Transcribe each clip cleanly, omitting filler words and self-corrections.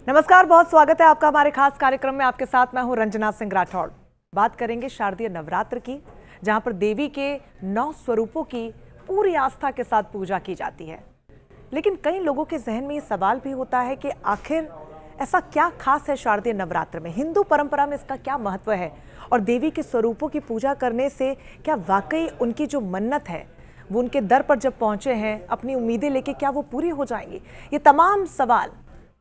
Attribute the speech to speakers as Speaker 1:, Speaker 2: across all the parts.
Speaker 1: नमस्कार, बहुत स्वागत है आपका हमारे खास कार्यक्रम में। आपके साथ मैं हूं रंजना सिंह राठौड़। बात करेंगे शारदीय नवरात्र की, जहां पर देवी के 9 स्वरूपों की पूरी आस्था के साथ पूजा की जाती है। लेकिन कई लोगों के जहन में ये सवाल भी होता है कि आखिर ऐसा क्या खास है शारदीय नवरात्र में, हिंदू परंपरा में इसका क्या महत्व है, और देवी के स्वरूपों की पूजा करने से क्या वाकई उनकी जो मन्नत है वो उनके दर पर जब पहुंचे हैं अपनी उम्मीदें लेके क्या वो पूरी हो जाएंगी। ये तमाम सवाल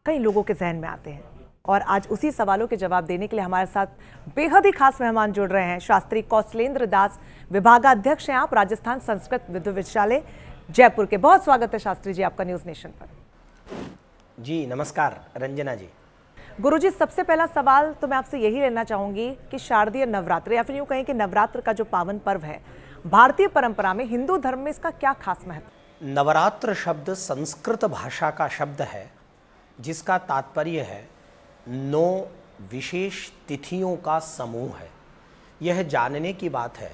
Speaker 1: कई लोगों के जहन में आते हैं और आज उसी सवालों के जवाब देने के लिए हमारे साथ बेहद ही खास मेहमान जुड़ रहे हैं। शास्त्री कौशलेंद्र दास, विभागाध्यक्ष हैं आप, राजस्थान संस्कृत विश्वविद्यालय जयपुर के। बहुत स्वागत है शास्त्री जी आपका न्यूज़ नेशन पर।
Speaker 2: जी नमस्कार रंजना जी।
Speaker 1: गुरुजी, सबसे पहला सवाल तो मैं आपसे यही लेना चाहूंगी कि शारदीय नवरात्र, या फिर यूं कहें कि नवरात्र का जो पावन पर्व है, भारतीय परंपरा में, हिंदू धर्म में इसका क्या खास महत्व?
Speaker 2: नवरात्र शब्द संस्कृत भाषा का शब्द है जिसका तात्पर्य है 9 विशेष तिथियों का समूह है। यह जानने की बात है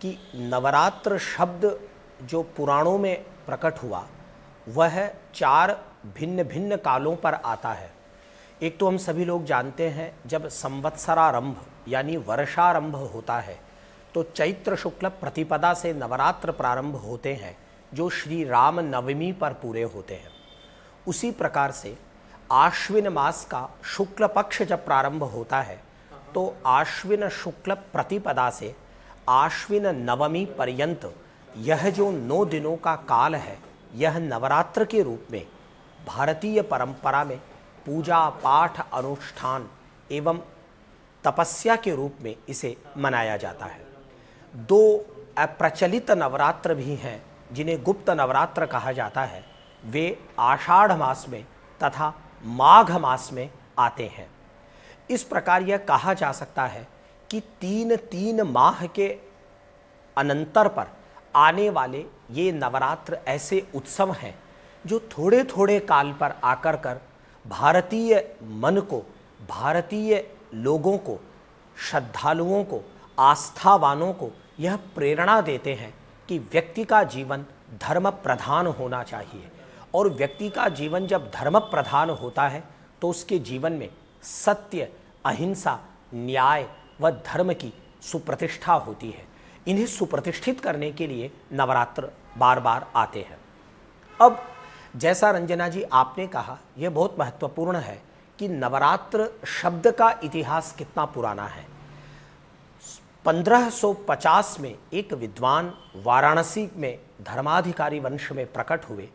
Speaker 2: कि नवरात्र शब्द जो पुराणों में प्रकट हुआ वह 4 भिन्न भिन्न कालों पर आता है। एक तो हम सभी लोग जानते हैं जब संवत्सरारंभ यानी वर्षारंभ होता है तो चैत्र शुक्ल प्रतिपदा से नवरात्र प्रारंभ होते हैं जो श्री राम नवमी पर पूरे होते हैं। उसी प्रकार से आश्विन मास का शुक्ल पक्ष जब प्रारंभ होता है तो आश्विन शुक्ल प्रतिपदा से आश्विन नवमी पर्यंत यह जो 9 दिनों का काल है यह नवरात्र के रूप में भारतीय परंपरा में पूजा पाठ अनुष्ठान एवं तपस्या के रूप में इसे मनाया जाता है। 2 अप्रचलित नवरात्र भी हैं जिन्हें गुप्त नवरात्र कहा जाता है। वे आषाढ़ मास में तथा माघ मास में आते हैं। इस प्रकार यह कहा जा सकता है कि 3 माह के अनंतर पर आने वाले ये नवरात्र ऐसे उत्सव हैं जो थोड़े थोड़े काल पर आकर कर भारतीय मन को, भारतीय लोगों को, श्रद्धालुओं को, आस्थावानों को यह प्रेरणा देते हैं कि व्यक्ति का जीवन धर्म प्रधान होना चाहिए, और व्यक्ति का जीवन जब धर्म प्रधान होता है तो उसके जीवन में सत्य, अहिंसा, न्याय व धर्म की सुप्रतिष्ठा होती है। इन्हें सुप्रतिष्ठित करने के लिए नवरात्र बार बार आते हैं। अब जैसा रंजना जी आपने कहा, यह बहुत महत्वपूर्ण है कि नवरात्र शब्द का इतिहास कितना पुराना है। 1550 में एक विद्वान वाराणसी में धर्माधिकारी वंश में प्रकट हुए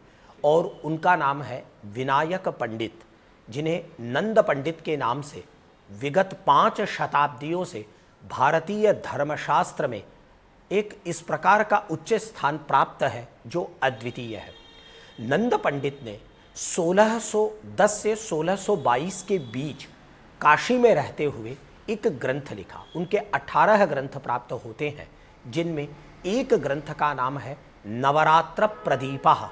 Speaker 2: और उनका नाम है विनायक पंडित, जिन्हें नंद पंडित के नाम से विगत 5 शताब्दियों से भारतीय धर्मशास्त्र में एक इस प्रकार का उच्च स्थान प्राप्त है जो अद्वितीय है। नंद पंडित ने 1610 से 1622 के बीच काशी में रहते हुए एक ग्रंथ लिखा। उनके 18 ग्रंथ प्राप्त होते हैं जिनमें एक ग्रंथ का नाम है नवरात्र प्रदीपः।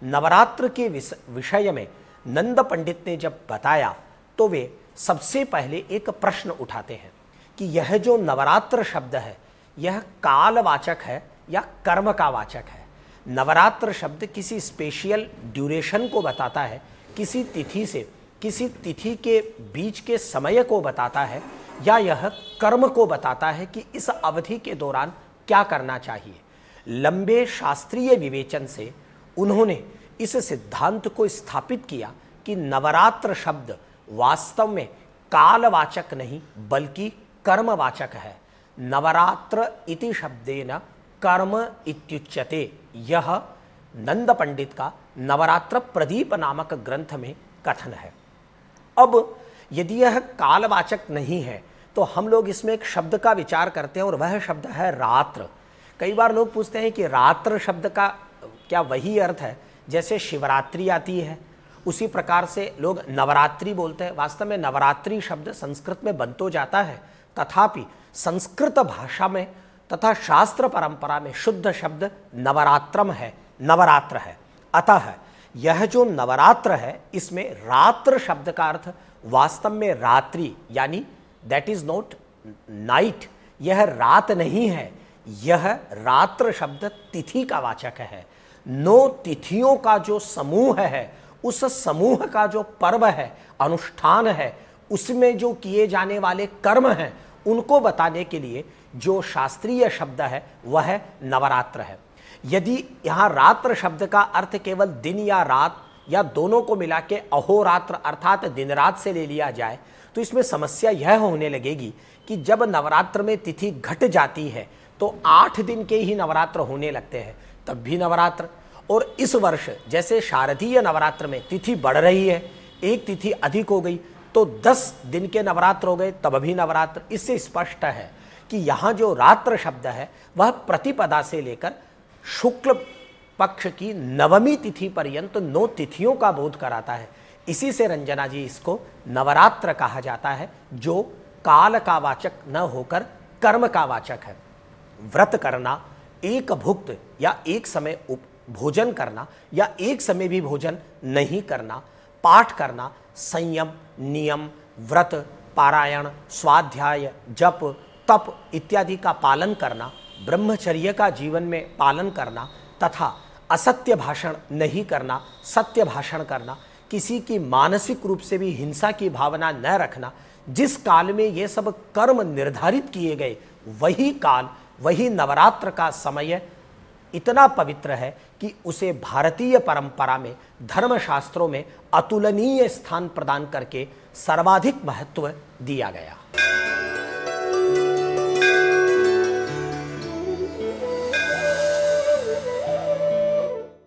Speaker 2: नवरात्र के विषय में नंद पंडित ने जब बताया तो वे सबसे पहले एक प्रश्न उठाते हैं कि यह जो नवरात्र शब्द है यह कालवाचक है या कर्म का वाचक है। नवरात्र शब्द किसी स्पेशल ड्यूरेशन को बताता है, किसी तिथि से किसी तिथि के बीच के समय को बताता है, या यह कर्म को बताता है कि इस अवधि के दौरान क्या करना चाहिए। लंबे शास्त्रीय विवेचन से उन्होंने इस सिद्धांत को स्थापित किया कि नवरात्र शब्द वास्तव में कालवाचक नहीं बल्कि कर्मवाचक है। नवरात्र इति शब्देन कर्म इत्युच्यते। यह नंद पंडित का नवरात्र प्रदीप नामक ग्रंथ में कथन है। अब यदि यह कालवाचक नहीं है तो हम लोग इसमें एक शब्द का विचार करते हैं और वह शब्द है रात्र। कई बार लोग पूछते हैं कि रात्र शब्द का क्या वही अर्थ है जैसे शिवरात्रि आती है, उसी प्रकार से लोग नवरात्रि बोलते हैं। वास्तव में नवरात्रि शब्द संस्कृत में बन तो जाता है, तथापि संस्कृत भाषा में तथा शास्त्र परंपरा में शुद्ध शब्द नवरात्रम है, नवरात्र है। अतः यह जो नवरात्र है इसमें रात्र शब्द का अर्थ वास्तव में रात्रि यानी दैट इज नॉट नाइट, यह रात नहीं है, यह रात्र शब्द तिथि का वाचक है। 9 तिथियों का जो समूह है उस समूह का जो पर्व है, अनुष्ठान है, उसमें जो किए जाने वाले कर्म हैं, उनको बताने के लिए जो शास्त्रीय शब्द है वह नवरात्र है। यदि यहाँ रात्र शब्द का अर्थ केवल दिन या रात या दोनों को मिला के अहोरात्र अर्थात दिन रात से ले लिया जाए तो इसमें समस्या यह होने लगेगी कि जब नवरात्र में तिथि घट जाती है तो 8 दिन के ही नवरात्र होने लगते हैं, तब भी नवरात्र। और इस वर्ष जैसे शारदीय नवरात्र में तिथि बढ़ रही है, एक तिथि अधिक हो गई तो 10 दिन के नवरात्र हो गए, तब भी नवरात्र। इससे स्पष्ट है कि यहाँ जो रात्र शब्द है वह प्रतिपदा से लेकर शुक्ल पक्ष की नवमी तिथि पर्यंत 9 तिथियों का बोध कराता है। इसी से रंजना जी इसको नवरात्र कहा जाता है, जो काल का वाचक न होकर कर्म का वाचक है। व्रत करना, एक भुक्त या एक समय भोजन करना या एक समय भी भोजन नहीं करना, पाठ करना, संयम, नियम, व्रत, पारायण, स्वाध्याय, जप, तप इत्यादि का पालन करना, ब्रह्मचर्य का जीवन में पालन करना तथा असत्य भाषण नहीं करना, सत्य भाषण करना, किसी की मानसिक रूप से भी हिंसा की भावना न रखना। जिस काल में ये सब कर्म निर्धारित किए गए वही काल, वही नवरात्र का समय इतना पवित्र है कि उसे भारतीय परंपरा में, धर्मशास्त्रों में अतुलनीय स्थान प्रदान करके सर्वाधिक महत्व दिया गया।